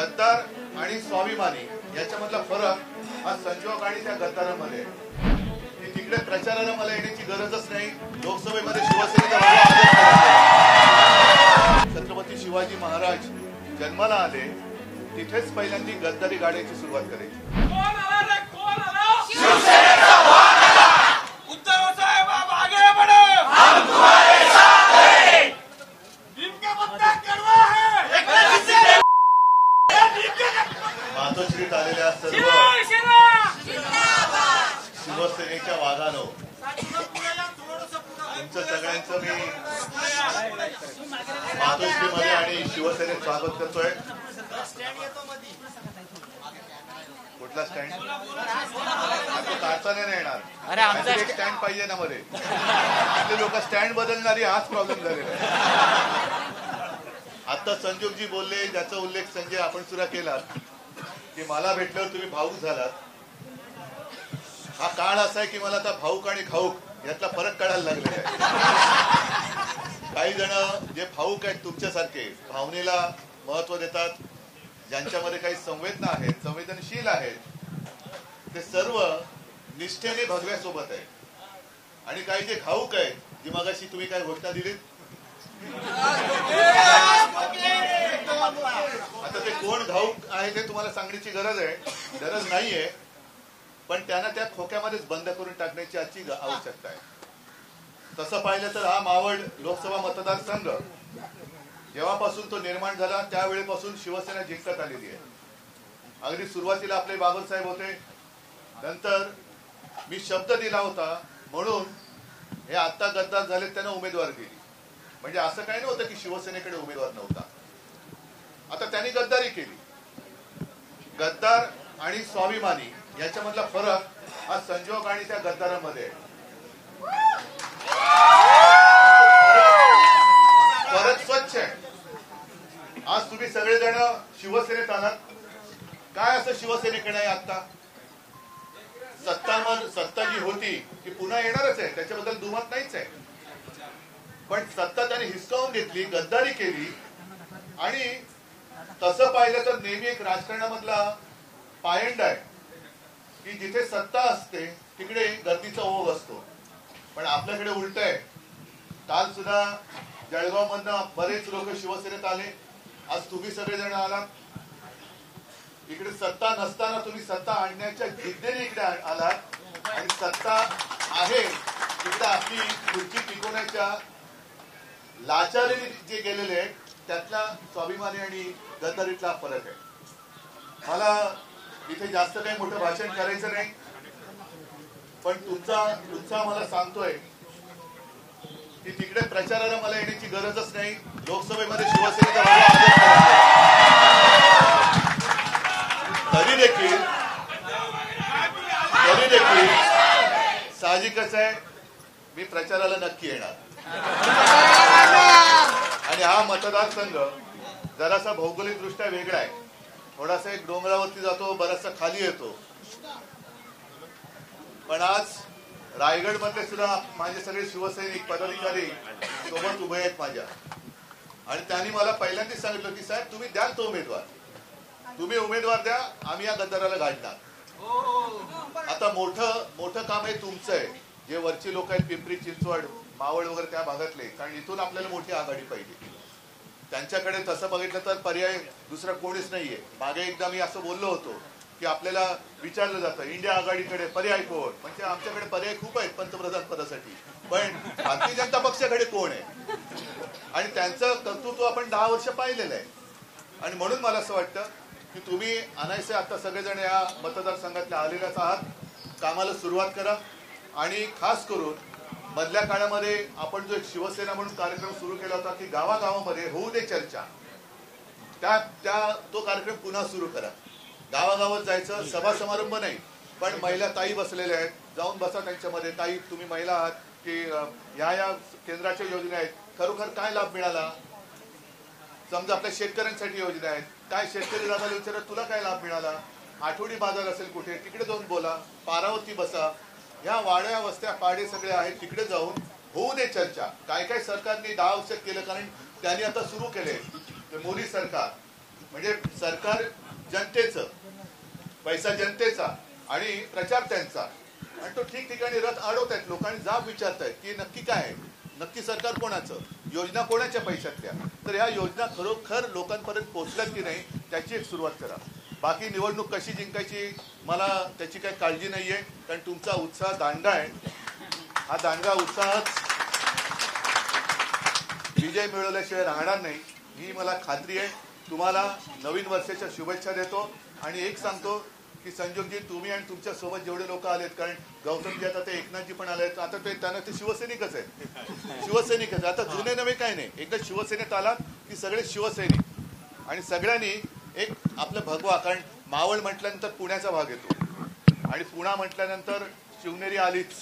गद्दार आणि स्वाभिमानी याच्यामधला फरक हा संजोग आणि त्या गद्दारांमध्ये की तिकडे प्रचाराला मला येण्याची गरजच नाही. लोकसभेमध्ये शिवसेनेचा छत्रपती शिवाजी महाराज जन्माला आले तिथेच पहिल्यांदी गद्दारी गाड्याची सुरुवात करायची. मातोश्रीत आलेल्या सर्व शिवसेनेच्या वाघानो तुमचं सगळ्यांचं मी मातोश्रीमध्ये आणि शिवसेनेत स्वागत करतोय. कुठला स्टँड कारखाने नाही येणार, एक स्टँड पाहिजे ना मध्ये. आपले लोक स्टँड बदलणारी हाच प्रॉब्लेम झालेला आहे. आता संजोगजी बोलले ज्याचा उल्लेख संजय आपण सुद्धा केला की मला भेटल्यावर तुम्ही भाऊक झालात. हा काळ असा आहे की मला आता भाऊक आणि खाऊक यातला फरक कळायला लागलेला आहे. काही जण जे भाऊक आहेत तुमच्यासारखे भावनेला महत्व देतात, ज्यांच्यामध्ये काही संवेदना आहेत, संवेदनशील आहेत, ते सर्व निष्ठेने भगव्यासोबत आहे. आणि काही जे घाऊक आहेत, जी मगाशी तुम्ही काय घोषणा दिलीत, आता ते कोण घाऊक आहे ते तुम्हाला सांगण्याची गरज नाहीये, पण त्यांना त्या खोक्यामध्येच बंद करून टाकण्याची आजची आवश्यकता आहे. तसं पाहिलं तर हा मावळ लोकसभा मतदारसंघ जेव्हापासून तो निर्माण झाला त्यावेळेपासून शिवसेना जिंकत आलेली आहे. अगदी सुरुवातीला आपले बाबासाहेब होते, नंतर मी शब्द दिला होता म्हणून हे आता गद्दार झाले त्यांना उमेदवार दिली. म्हणजे असं काही नव्हतं की शिवसेनेकडे उमेदवार नव्हता. आता त्यांनी गद्दारी केली. गद्दार आणि स्वाभिमानी याच्यामधला फरक हा संजोग आणि त्या गद्दारांमध्ये फरक स्वच्छ आहे. आज तुम्ही सगळेजण शिवसेनेत आलात, काय असं शिवसेनेकडे आहे? आता सत्ता जी होती ती पुन्हा येणारच आहे, त्याच्याबद्दल दुमत नाहीच आहे. पण सत्ता त्याने हिसकावून घेतली, गद्दारी केली. आणि तसं पाहिलं तर नेहमी एक राजकारणामधला पायंडा आहे की जिथे सत्ता असते तिकडे गर्दीचा ओघ असतो. पण आपल्याकडे उलट आहे. काल सुद्धा जळगाव मधनं बरेच लोक शिवसेनेत आले, आज तुम्ही सगळेजण आलात. इकडे सत्ता नसताना तुम्ही सत्ता आणण्याच्या जिद्दीने इकडे आलात, आणि सत्ता आहे तिकडे आपली खुर्ची टिकवण्याच्या लाचारीने जे गेलेले आहेत त्यातला स्वाभिमानी आणि गद्दारीतला फरक आहे. मला इथे जास्त काही मोठं भाषण करायचं नाही, पण तुमचा मला सांगतोय की तिकडे प्रचाराला मला येण्याची गरजच नाही. लोकसभेमध्ये शिवसेनेचा तरी देखील साहजिकच आहे मी प्रचाराला नक्की येणार. आणि हा मतदारसंघ जरासा भौगोलिक दृष्ट्या वेगळा आहे. थोडासा एक डोंगरावरती जातो, बराचसा खाली येतो. पण आज रायगड मध्ये सुद्धा माझे सगळे शिवसैनिक पदाधिकारी सोबत उभे आहेत माझ्या, आणि त्यांनी मला पहिल्यांदाच सांगितलं की साहेब तुम्ही द्याल तो उमेदवार, तुम्ही उमेदवार द्या, आम्ही या गद्दाराला गाडणार. आता मोठं काम हे तुमचं आहे. जे वरची लोक आहेत पिंपरी चिंचवड मावळ वगैरे त्या भागातले, कारण इथून आपल्याला मोठी आघाडी पाहिजे. त्यांच्याकडे तसं बघितलं तर पर्याय दुसरा कोणीच नाहीये. मागे एकदा मी असं बोललो होतो की आपल्याला विचारलं जातं इंडिया आघाडीकडे पर्याय कोण, म्हणजे आमच्याकडे पर्याय खूप आहेत पंतप्रधान पदासाठी, पण भारतीय जनता पक्षाकडे कोण आहे? आणि त्यांचं कर्तृत्व आपण 10 वर्ष पाहिलेलं आहे. आणि म्हणून मला असं वाटतं की तुम्ही अनायसे आता सगळेजण या मतदारसंघातल्या आलेल्याच आहात, कामाला सुरुवात करा. आणि खास करून मधल्या काळामध्ये आपण जो एक शिवसेना म्हणून कार्यक्रम सुरू केला होता की गावागावामध्ये होऊ दे चर्चा, तो कार्यक्रम पुन्हा सुरू करा. गावागावात जायचं, सभा समारंभ नाही, पण महिला ताई बसलेल्या आहेत, जाऊन बसा त्यांच्यामध्ये. ताई तुम्ही महिला आहात की या केंद्राच्या योजना आहेत, खरोखर काय लाभ मिळाला? समजा आपल्या शेतकऱ्यांसाठी योजना आहेत, काय शेतकरी दादाला विचारत तुला काय लाभ मिळाला? आठवडी बाजार असेल कुठे, तिकडे जाऊन बोला, पारावरती बसा. या वाड्या वस्त्या पाडे सगळे आहेत, तिकडे जाऊन होऊ दे चर्चा. काय काय सरकारने 10 वर्षात केलं, कारण त्यांनी आता सुरू केले मोदी सरकार म्हणजे सरकार जनतेचं, पैसा जनतेचा आणि प्रचार त्यांचा, आणि तो ठिकठिकाणी रथ अडवत आहेत. लोकांनी जाब विचारतायत की नक्की काय आहे, नक्की सरकार कोणाचं, योजना कोणाच्या पैशातल्या. तर ह्या योजना खरोखर लोकांपर्यंत पोहोचल्यात की नाही त्याची एक सुरुवात करा. बाकी निवडणूक कशी जिंकायची मला त्याची काही काळजी नाहीये, कारण तुमचा उत्साह दांडगा आहे. हा दांडगा उत्साहच विजय मिळवल्याशिवाय राहणार नाही ही मला खात्री आहे. तुम्हाला नवीन वर्षाच्या शुभेच्छा देतो आणि एक सांगतो की संजोगजी, तुम्ही आणि तुमच्या सोबत जेवढे लोक आलेत, कारण गौतमजी आता ते एकनाथजी पण आलेत, आता त्यांना ते शिवसैनिकच आहेत, शिवसैनिकच. आता जुने नवे काय नाही, एकदा शिवसेनेत आलात की सगळे शिवसैनिक आणि सगळ्यांनी एक आपलं भगवा, कारण मावळ म्हटल्यानंतर पुण्याचा भाग येतो आणि पुणा म्हटल्यानंतर शिवनेरी आलीच.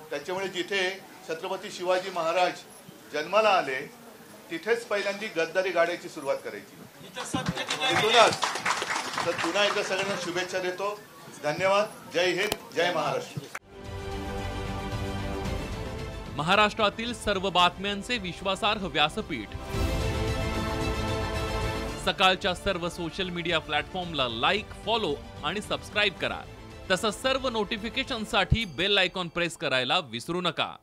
त्याच्यामुळे जिथे छत्रपती शिवाजी महाराज जन्माला आले तिथेच पहिल्यांदी गद्दारी गाड्याची सुरुवात करायची. तिथूनच. तर पुन्हा एकदा सगळ्यांना शुभेच्छा देतो. धन्यवाद. जय हिंद, जय महाराष्ट्र. महाराष्ट्रातील सर्व बातम्यांचे विश्वासार्ह व्यासपीठ. सकाळच्या सर्व सोशल मीडिया प्लॅटफॉर्मला लाईक, फॉलो आणि सबस्क्राईब करा. तसंच सर्व नोटिफिकेशनसाठी बेल आयकॉन प्रेस करायला विसरू नका.